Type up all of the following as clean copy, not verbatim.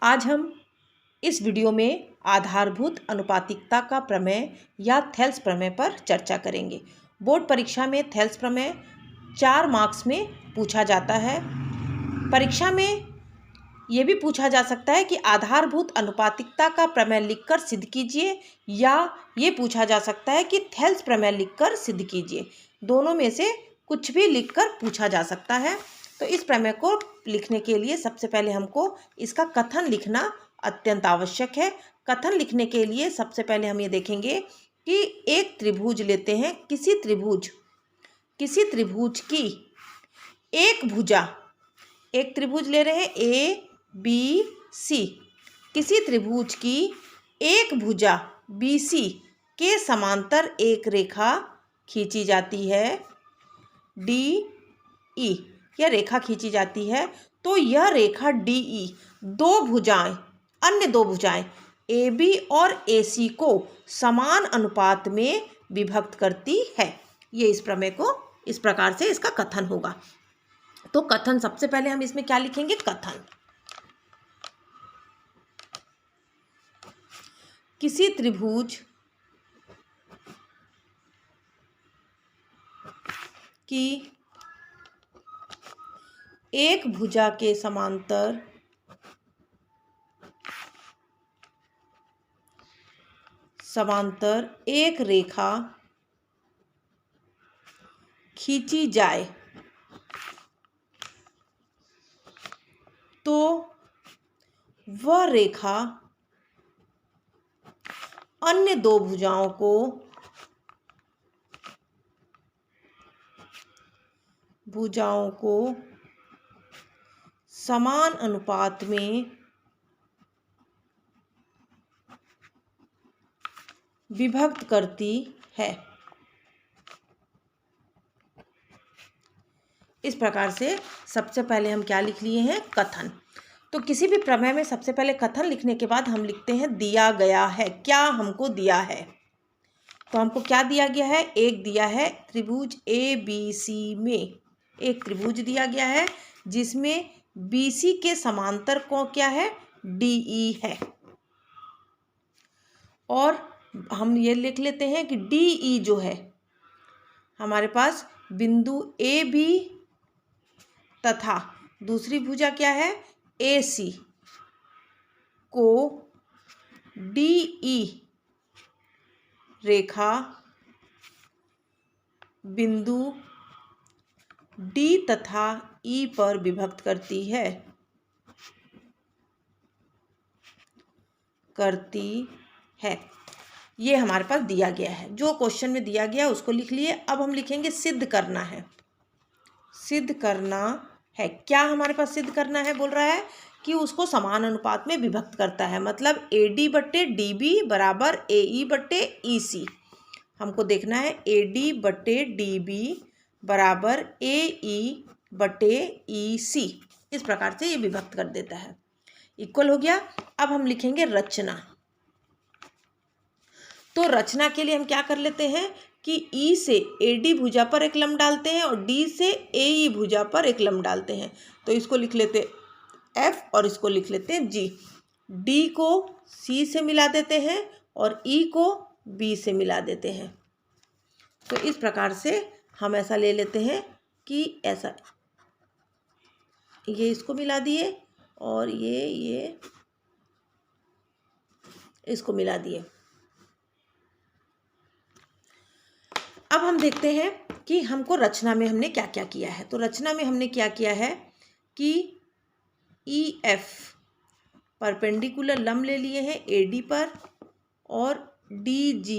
आज हम इस वीडियो में आधारभूत अनुपातिकता का प्रमेय या थेल्स प्रमेय पर चर्चा करेंगे। बोर्ड परीक्षा में थेल्स प्रमेय 4 मार्क्स में पूछा जाता है। परीक्षा में ये भी पूछा जा सकता है कि आधारभूत अनुपातिकता का प्रमेय लिखकर सिद्ध कीजिए, या ये पूछा जा सकता है कि थेल्स प्रमेय लिखकर सिद्ध कीजिए। दोनों में से कुछ भी लिखकर पूछा जा सकता है। तो इस प्रमेय को लिखने के लिए सबसे पहले हमको इसका कथन लिखना अत्यंत आवश्यक है। कथन लिखने के लिए सबसे पहले हम ये देखेंगे कि एक त्रिभुज लेते हैं। किसी त्रिभुज की एक भुजा, एक त्रिभुज ले रहे हैं ABC। किसी त्रिभुज की एक भुजा BC के समांतर एक रेखा खींची जाती है DE। यह रेखा खींची जाती है तो यह रेखा DE अन्य दो भुजाएं AB और AC को समान अनुपात में विभक्त करती है। ये इस प्रमेय को इस प्रकार से इसका कथन होगा। तो कथन सबसे पहले हम इसमें क्या लिखेंगे? कथन। किसी त्रिभुज की एक भुजा के समांतर एक रेखा खींची जाए तो वह रेखा अन्य दो भुजाओं को समान अनुपात में विभक्त करती है। इस प्रकार से सबसे पहले हम क्या लिख लिए हैं? कथन। तो किसी भी प्रमेय में सबसे पहले कथन लिखने के बाद हम लिखते हैं दिया गया है। क्या हमको दिया है? तो हमको क्या दिया गया है? एक दिया है त्रिभुज ABC में एक त्रिभुज दिया गया है जिसमें BC के समांतर को क्या है? DE है। और हम ये लिख लेते हैं कि DE जो है हमारे पास बिंदु AB तथा दूसरी भुजा क्या है? AC को DE रेखा बिंदु D तथा E पर विभक्त करती है ये हमारे पास दिया गया है। जो क्वेश्चन में दिया गया उसको लिख लिए। अब हम लिखेंगे सिद्ध करना है। सिद्ध करना है। क्या हमारे पास सिद्ध करना है? बोल रहा है कि उसको समान अनुपात में विभक्त करता है, मतलब AD/DB बराबर AE/EC। हमको देखना है AD/DB बराबर AE/EC। इस प्रकार से ये विभक्त कर देता है। इक्वल हो गया। अब हम लिखेंगे रचना। तो रचना के लिए हम क्या कर लेते हैं कि E से AD भुजा पर एक लंब डालते हैं और D से AE भुजा पर एक लंब डालते हैं। तो इसको लिख लेते F और इसको लिख लेते हैं G। D को C से मिला देते हैं और E को B से मिला देते हैं। तो इस प्रकार से हम ऐसा ले लेते हैं कि ऐसा ये इसको मिला दिए और ये इसको मिला दिए। अब हम देखते हैं कि हमको रचना में हमने क्या क्या किया है। तो रचना में हमने क्या किया है कि EF परपेंडिकुलर लंब ले लिए हैं AD पर और DG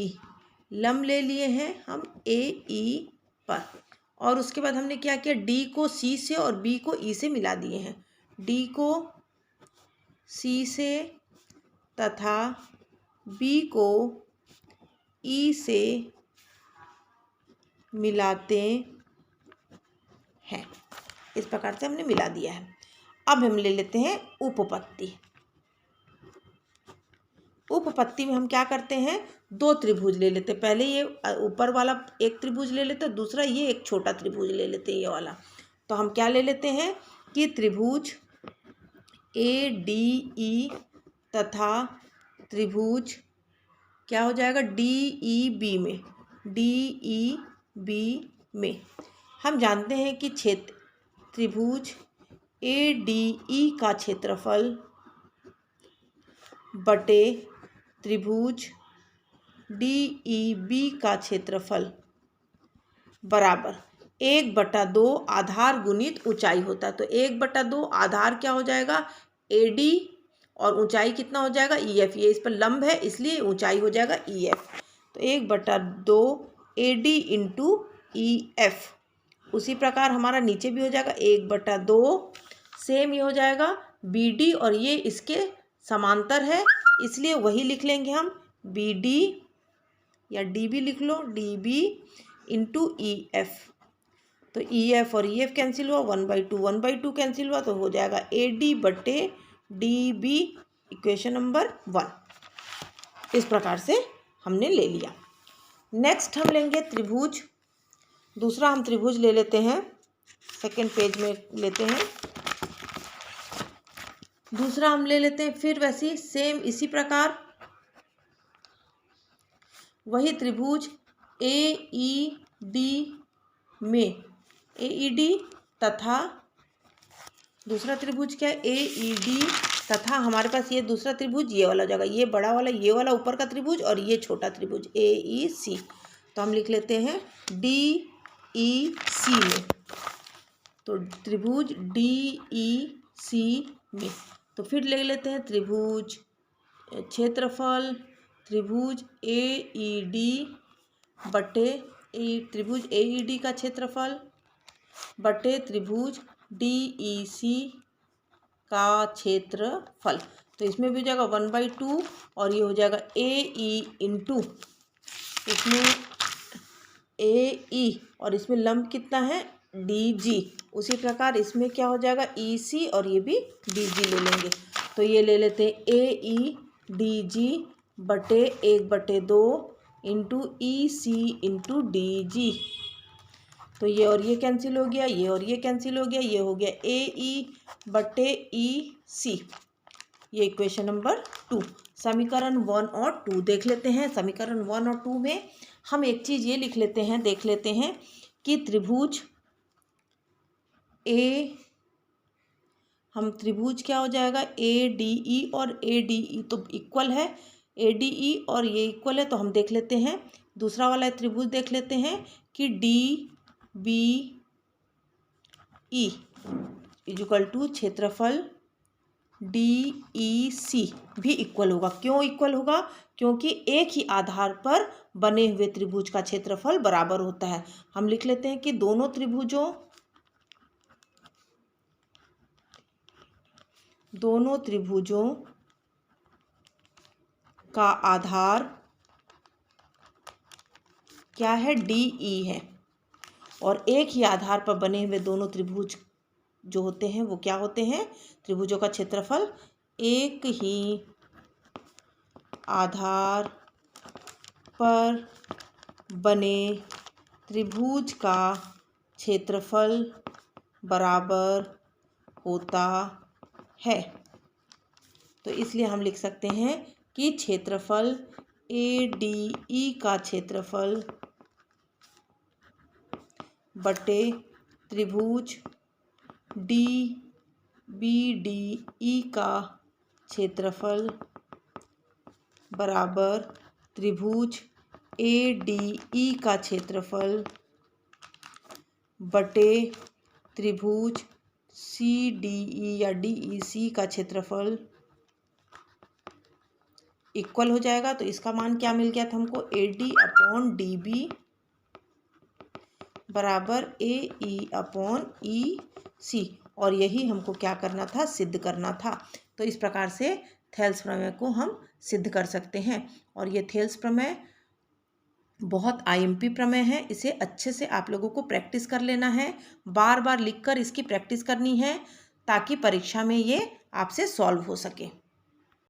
लंब ले लिए हैं हम AE पर। और उसके बाद हमने क्या किया? D को C से और B को E से मिला दिए हैं। D को C से तथा B को E से मिलाते हैं। इस प्रकार से हमने मिला दिया है। अब हम ले लेते हैं उपपत्ति। उपपत्ति में हम क्या करते हैं? 2 त्रिभुज ले लेते हैं। पहले ये ऊपर वाला एक त्रिभुज ले लेते हैं, दूसरा ये एक छोटा त्रिभुज ले लेते हैं, ये वाला। तो हम क्या ले लेते हैं कि त्रिभुज ADE तथा त्रिभुज क्या हो जाएगा DEB में, DEB में हम जानते हैं कि त्रिभुज ADE का क्षेत्रफल बटे त्रिभुज DEB का क्षेत्रफल बराबर 1/2 आधार गुणित ऊंचाई होता है। तो 1/2 आधार क्या हो जाएगा AD और ऊंचाई कितना हो जाएगा EF। ये इस पर लंब है इसलिए ऊंचाई हो जाएगा EF। तो 1/2 AD इंटू EF। उसी प्रकार हमारा नीचे भी हो जाएगा 1/2 सेम ये हो जाएगा BD और ये इसके समांतर है इसलिए वही लिख लेंगे हम BD या DB लिख लो DB इंटू EF। तो EF और EF कैंसिल हुआ 1/2 कैंसिल हुआ तो हो जाएगा AD बटे DB इक्वेशन नंबर 1। इस प्रकार से हमने ले लिया। नेक्स्ट हम लेंगे त्रिभुज। दूसरा हम त्रिभुज ले लेते हैं, सेकेंड पेज में लेते हैं। दूसरा हम ले लेते हैं फिर वैसी सेम इसी प्रकार वही त्रिभुज AED में AED तथा दूसरा त्रिभुज क्या है AED तथा हमारे पास ये दूसरा त्रिभुज ये वाला हो जाएगा, ये बड़ा वाला ये वाला ऊपर का त्रिभुज और ये छोटा त्रिभुज AEC। तो हम लिख लेते हैं DEC में। तो त्रिभुज DEC में तो फिर ले लेते हैं त्रिभुज क्षेत्रफल त्रिभुज AED बटे त्रिभुज AED का क्षेत्रफल बटे त्रिभुज DEC का क्षेत्रफल। तो इसमें भी हो जाएगा 1/2 और ये हो जाएगा AE इंटू इसमें AE और इसमें लंब कितना है DG। उसी प्रकार इसमें क्या हो जाएगा EC और ये भी DG ले लेंगे। तो ये ले लेते हैं AEDG बटे 1/2 इंटू EC इंटू DG। तो ये और ये कैंसिल हो गया, ये और ये कैंसिल हो गया, ये हो गया AE बटे EC। ये इक्वेशन नंबर 2। समीकरण 1 और 2 देख लेते हैं। समीकरण 1 और 2 में हम एक चीज़ ये लिख लेते हैं, देख लेते हैं कि त्रिभुज त्रिभुज क्या हो जाएगा ADE और ADE तो इक्वल है, ADE और ये इक्वल है। तो हम देख लेते हैं दूसरा वाला त्रिभुज देख लेते हैं कि DBE इक्वल टू क्षेत्रफल DEC भी इक्वल होगा। क्यों इक्वल होगा? क्योंकि एक ही आधार पर बने हुए त्रिभुज का क्षेत्रफल बराबर होता है। हम लिख लेते हैं कि दोनों त्रिभुजों का आधार क्या है DE है और एक ही आधार पर बने हुए दोनों त्रिभुज जो होते हैं वो क्या होते हैं त्रिभुजों का क्षेत्रफल। एक ही आधार पर बने त्रिभुज का क्षेत्रफल बराबर होता है। तो इसलिए हम लिख सकते हैं कि क्षेत्रफल ADE का क्षेत्रफल बटे त्रिभुज DBDE का क्षेत्रफल बराबर त्रिभुज ADE का क्षेत्रफल बटे त्रिभुज CDE या DEC का क्षेत्रफल इक्वल हो जाएगा। तो इसका मान क्या मिल गया था हमको AD/DB बराबर AE/EC और यही हमको क्या करना था सिद्ध करना था। तो इस प्रकार से थेल्स प्रमेय को हम सिद्ध कर सकते हैं। और ये थेल्स प्रमेय बहुत IMP प्रमेय है, इसे अच्छे से आप लोगों को प्रैक्टिस कर लेना है, बार बार लिखकर इसकी प्रैक्टिस करनी है ताकि परीक्षा में ये आपसे सॉल्व हो सके।